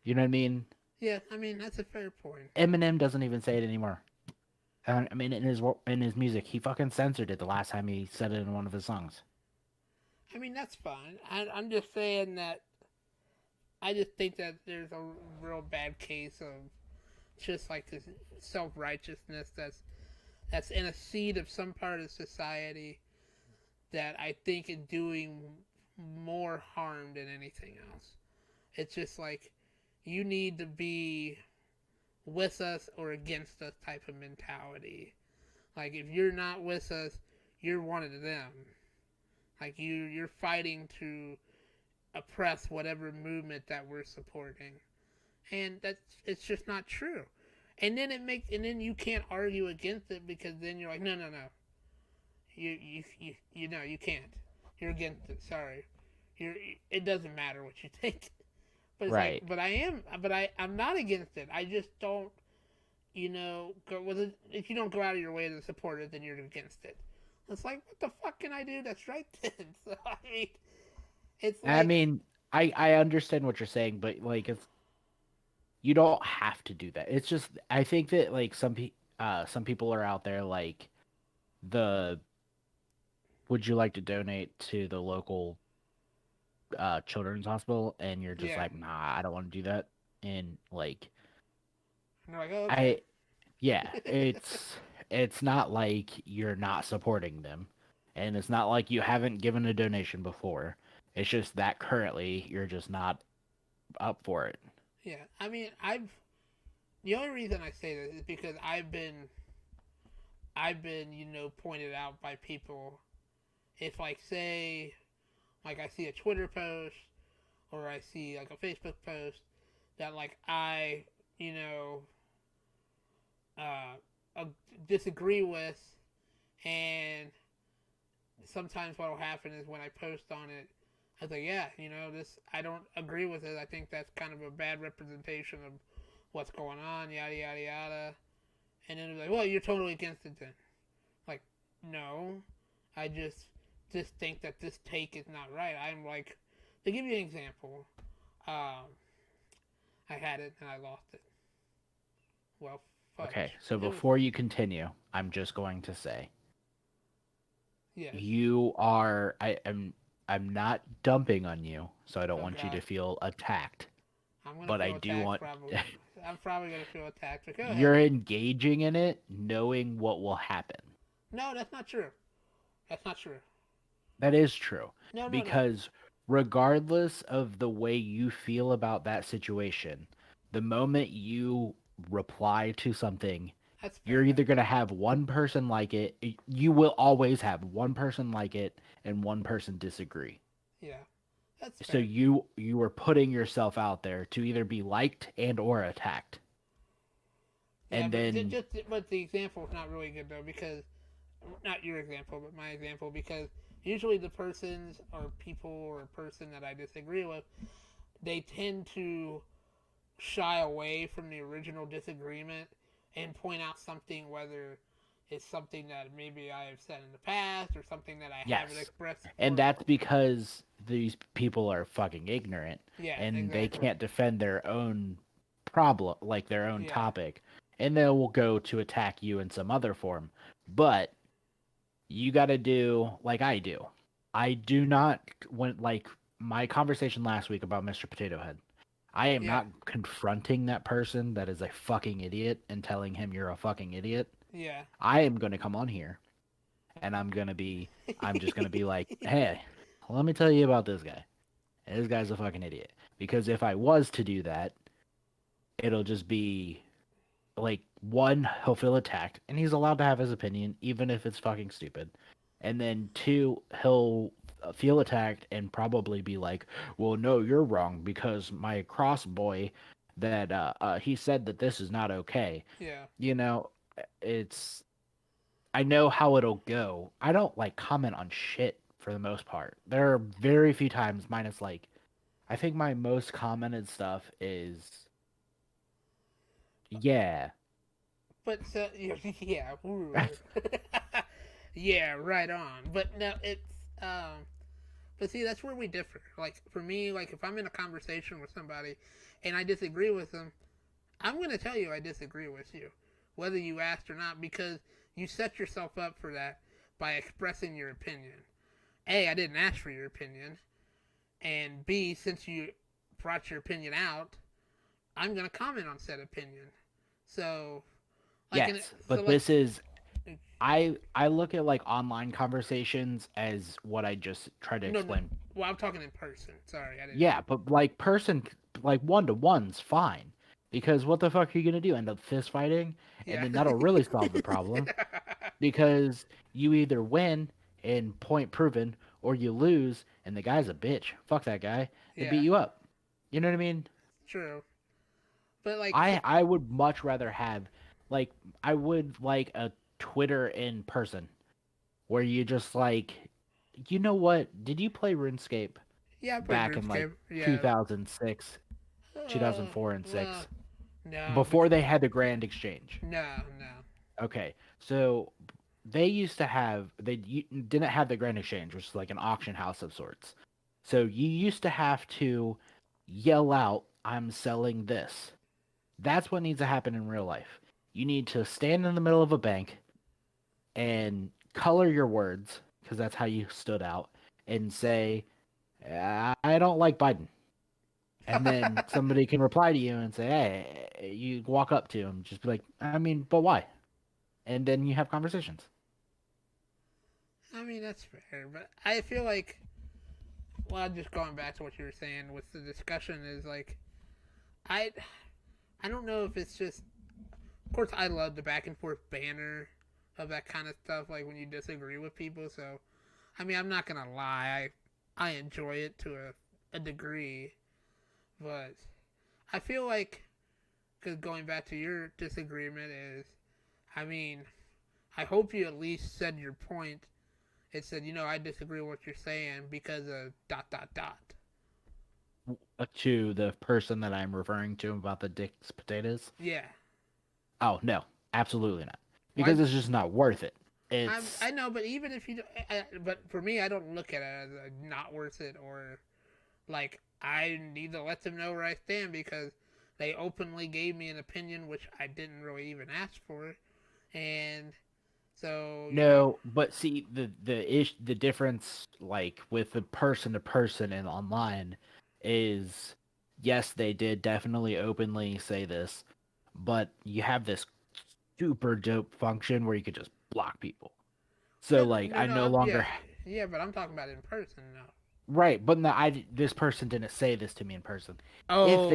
You know what I mean? yeah. I mean, that's a fair point. Eminem doesn't even say it anymore. I mean, in his music, he fucking censored it the last time he said it in one of his songs. I mean, that's fine. I'm just saying that I just think that there's a real bad case of just like this self righteousness that's in a seed of some part of society that I think is doing more harm than anything else. It's just like you need to be with us or against us type of mentality. Like if you're not with us, you're one of them. Like you're fighting to oppress whatever movement that we're supporting. And it's just not true. And then you can't argue against it because then you're like, no. You know, you can't. You're against it. Sorry. You're it doesn't matter what you think. But it's like, Right. I'm not against it. I just don't, go with it. If you don't go out of your way to support it, then you're against it. It's like, what the fuck can I do that's right then? So I mean, it's I like, mean, I understand what you're saying, but like it's you don't have to do that. It's just I think that like some people are out there like the would you like to donate to the local children's hospital and you're just yeah. like, "Nah, I don't want to do that." And like And they're like, oh, okay. I yeah, it's not like you're not supporting them. And it's not like you haven't given a donation before. It's just that currently you're just not up for it. Yeah. I mean, the only reason I say this is because I've been, pointed out by people. If like say, like I see a Twitter post or I see like a Facebook post that like you know, uh, uh disagree with, and sometimes what will happen is when I post on it, I was like, yeah, this I don't agree with it. I think that's kind of a bad representation of what's going on, yada yada yada. And then it's like, well, you're totally against it then. Like, no, I just think that this take is not right. I'm like, to give you an example, um, I had it and I lost it. Well, Okay, fudge. so It was before you continue, I'm just going to say yes. you are I'm not dumping on you, so I don't Oh want you to God, feel attacked, I'm gonna but I feel do attacked want probably. I'm probably gonna feel attacked. But go ahead. you're engaging in it knowing what will happen. No, that's not true. That's not true. That is true No, no, no. because regardless of the way you feel about that situation, the moment you reply to something, That's you're fair. either going to have one person like it, you will always have one person like it and one person disagree. Yeah, that's So fair. you are putting yourself out there to either be liked and or attacked. Yeah, And then but the example is not really good though because not your example, but my example because usually the persons or people or person that I disagree with, they tend to shy away from the original disagreement and point out something, whether it's something that maybe I have said in the past or something that I haven't Yes. expressed And before. that's because these people are fucking ignorant Yeah, and they exactly. can't defend their own problem, like their own Yeah, topic, and they will go to attack you in some other form. But you got to do like I do. I do not, when like my conversation last week about Mr. Potato Head, I am yeah, not confronting that person that is a fucking idiot and telling him you're a fucking idiot. yeah. I am going to come on here and I'm just going to be like, hey, let me tell you about this guy. And this guy's a fucking idiot. Because if I was to do that, it'll just be like, one, he'll feel attacked and he's allowed to have his opinion, even if it's fucking stupid. And then two, he'll feel attacked and probably be like, well, no, you're wrong because my cross boy that he said that this is not okay. Yeah. You know, it's I know how it'll go. I don't like comment on shit for the most part. There are very few times, minus like, I think my most commented stuff is, yeah. But so yeah, yeah, right on. But no, it's um. But see, that's where we differ. Like for me, like if I'm in a conversation with somebody and I disagree with them, I'm gonna tell you I disagree with you, whether you asked or not, because you set yourself up for that by expressing your opinion. A, I didn't ask for your opinion, and B, since you brought your opinion out, I'm gonna comment on said opinion. So, like, Yes, so but like, this is I look at like online conversations as what I just tried to no, no. explain. Well, I'm talking in person. Sorry, I didn't. Yeah, but like like one to one's fine. Because what the fuck are you gonna do? End up fist fighting? And Yeah. then that'll really solve the problem. Because you either win and point proven, or you lose and the guy's a bitch. Fuck that guy. They beat Yeah. you up. You know what I mean? True. But like, I would much rather have like I would like a Twitter in person where you just like, you know what? Did you play RuneScape yeah, I played back in like RuneScape. Yeah. 2006, 2004 and Well, 6 no, before they had the Grand Exchange? no, no. Okay. So they used to have didn't have the Grand Exchange, which is like an auction house of sorts. So you used to have to yell out, "I'm selling this." That's what needs to happen in real life. You need to stand in the middle of a bank and color your words, because that's how you stood out, and say, I don't like Biden. And then somebody can reply to you and say, hey, you walk up to him, just be like, I mean, but why? And then you have conversations. I mean, that's fair, but I feel like, well, just going back to what you were saying with the discussion is like, I, I don't know if it's just. Of course, I love the back and forth banner of that kind of stuff, like when you disagree with people. So, I mean, I'm not gonna lie, I enjoy it to a degree, but I feel like, because going back to your disagreement is, I mean, I hope you at least said your point. It said, I disagree with what you're saying because of dot dot dot. To the person that I'm referring to about the Dick's potatoes. Yeah. Oh, no, absolutely not. Why? Because it's just not worth it. I It's, know, but even if you, but for me, I don't look at it as not worth it, or like I need to let them know where I stand because they openly gave me an opinion which I didn't really even ask for, and so no, but see the difference like with the person to person and online is, yes, they did definitely openly say this, but you have this super dope function where you could just block people. So no, like no, I no, no yeah, longer yeah, but I'm talking about in person now. right, but no, this person didn't say this to me in person. Oh, If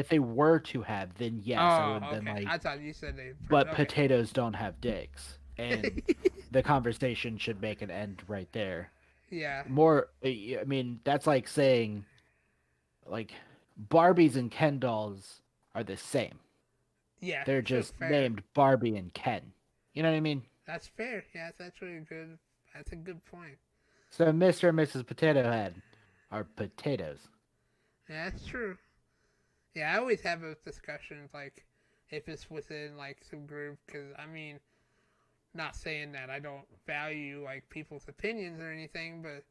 they were to have, then yes, I would oh, have been okay. like, I thought you said they. but Okay. potatoes don't have dicks, and the conversation should make an end right there. Yeah, More, I mean, that's like saying like Barbies and Ken dolls are the same. yeah, They're so just fair. named Barbie and Ken. You know what I mean? That's fair. Yeah, that's actually a good. That's a good point. So Mr. and Mrs. Potato Head are potatoes. Yeah, that's true. Yeah, I always have those discussions, like, if it's within, like, some group, because, I mean, not saying that I don't value, like, people's opinions or anything, but,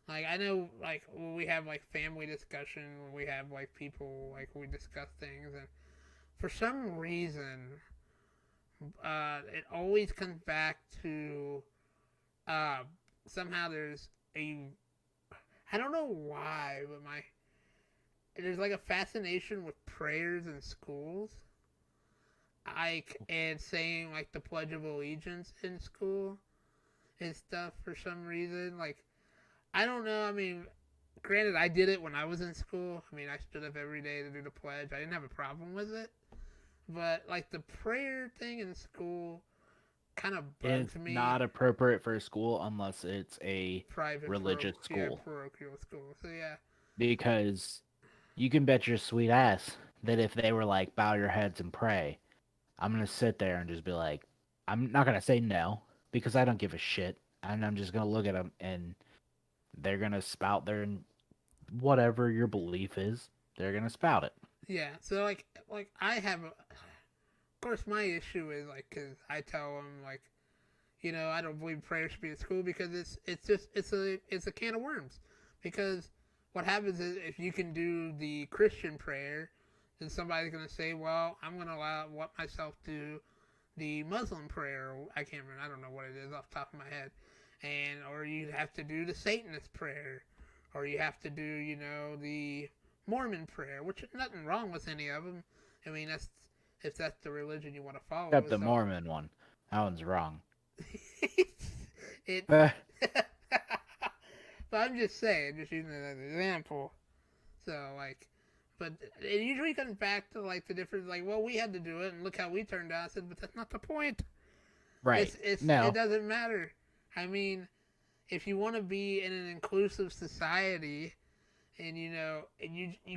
like, I know, like, when we have, like, family discussion, when we have, like, people, like, we discuss things, and for some reason, it always comes back to, uh, somehow there's a, I don't know why, but there's, like, a fascination with prayers in schools, like, and saying, like, the Pledge of Allegiance in school and stuff for some reason. Like, I don't know. I mean, granted, I did it when I was in school. I mean, I stood up every day to do the pledge. I didn't have a problem with it. But, like, the prayer thing in school kind of It's bugs me. not appropriate for a school unless it's a religious school. Parochial school. So, yeah. Because you can bet your sweet ass that if they were like, bow your heads and pray, I'm going to sit there and just be like, I'm not going to say no because I don't give a shit. And I'm just going to look at them and they're going to spout their whatever your belief is. They're going to spout it. Yeah. So, like I have, of course, my issue is, like, because I tell them, like, I don't believe prayer should be at school because it's a can of worms. Because what happens is if you can do the Christian prayer, then somebody's gonna say, well, I'm gonna let myself do the Muslim prayer. I can't remember. I don't know what it is off the top of my head. Or you have to do the Satanist prayer, or you have to do the Mormon prayer, which is nothing wrong with any of them. I mean, that's if that's the religion you want to follow. Except the So Mormon one. That one's wrong. it. But I'm just saying, just using it as an example. So, like, but it usually comes back to, like, the difference, like, well, we had to do it, and look how we turned out. I said, but that's not the point. Right. It doesn't matter. I mean, if you want to be in an inclusive society, and you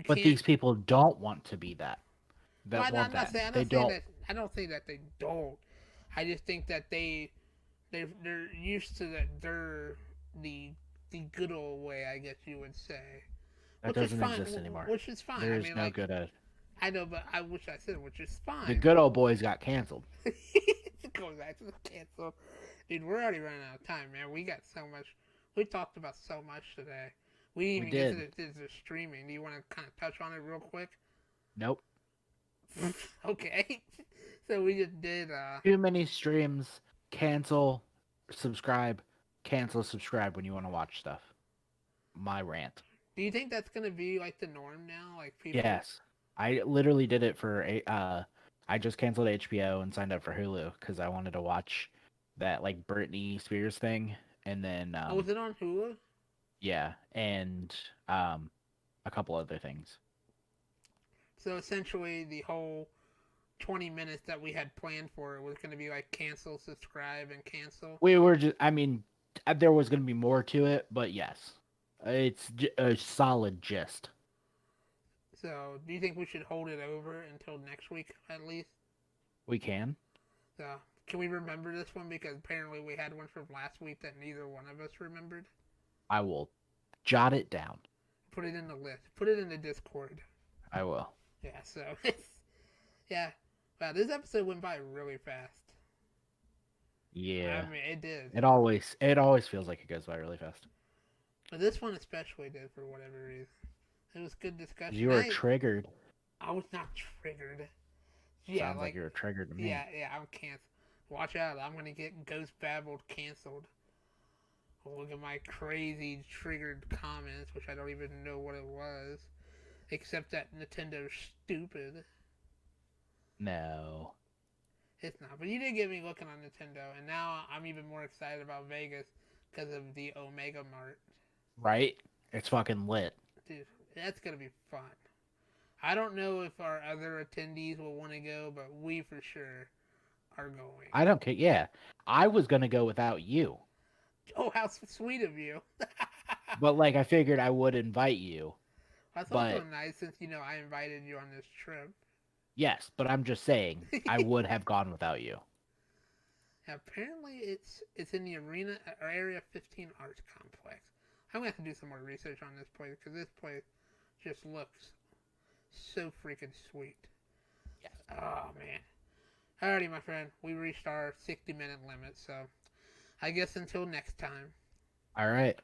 But can't. these people don't want to be that. Well, Want that. They saying don't. that. I don't think that they don't. I just think that they're used to that. They're the good old way, I guess you would say. That doesn't exist anymore. Which is fine. There's I mean, no like, good at. I know, but I wish I said it, which is fine. The good old boys got canceled. Going back to the cancel. Dude, we're already running out of time, man. We got so much. We talked about so much today. We didn't even get to the streaming. Do you want to kind of touch on it real quick? Nope. Okay. So we just did. Too many streams. Cancel, subscribe, cancel, subscribe when you want to watch stuff. My rant. Do you think that's gonna be like the norm now? Like people. Yes, I literally did it for I just canceled HBO and signed up for Hulu because I wanted to watch that like Britney Spears thing, and then Was it on Hulu? Yeah, and a couple other things. So essentially, the whole 20 minutes that we had planned for it was going to be like cancel, subscribe, and cancel. We were just, I mean, there was going to be more to it, but yes, it's a solid gist. So, do you think we should hold it over until next week at least? We can. So, can we remember this one? Because apparently we had one from last week that neither one of us remembered. I will jot it down. Put it in the list. Put it in the Discord. I will. Yeah, so yeah. Wow, this episode went by really fast. Yeah. I mean, it did. It always feels like it goes by really fast. But this one especially did for whatever reason. It was good discussion. You were triggered. I was not triggered. Yeah, Sounds like you were triggered to me. Yeah, I'm canceled. Watch out, I'm gonna get Ghost Babbled canceled. Look at my crazy triggered comments, which I don't even know what it was. Except that Nintendo's stupid. No. It's not. But you did get me looking on Nintendo, and now I'm even more excited about Vegas because of the Omega Mart. Right? It's fucking lit. Dude, that's gonna be fun. I don't know if our other attendees will want to go, but we for sure are going. I don't care. Yeah. I was going to go without you. Oh, how sweet of you. But, like, I figured I would invite you. That's also nice since, I invited you on this trip. Yes, but I'm just saying, I would have gone without you. Apparently, it's in the arena or Area 15 Arts Complex. I'm going to have to do some more research on this place because this place just looks So freaking sweet. Yes. Oh, man. Alrighty, my friend. We reached our 60-minute limit, so I guess until next time. All right.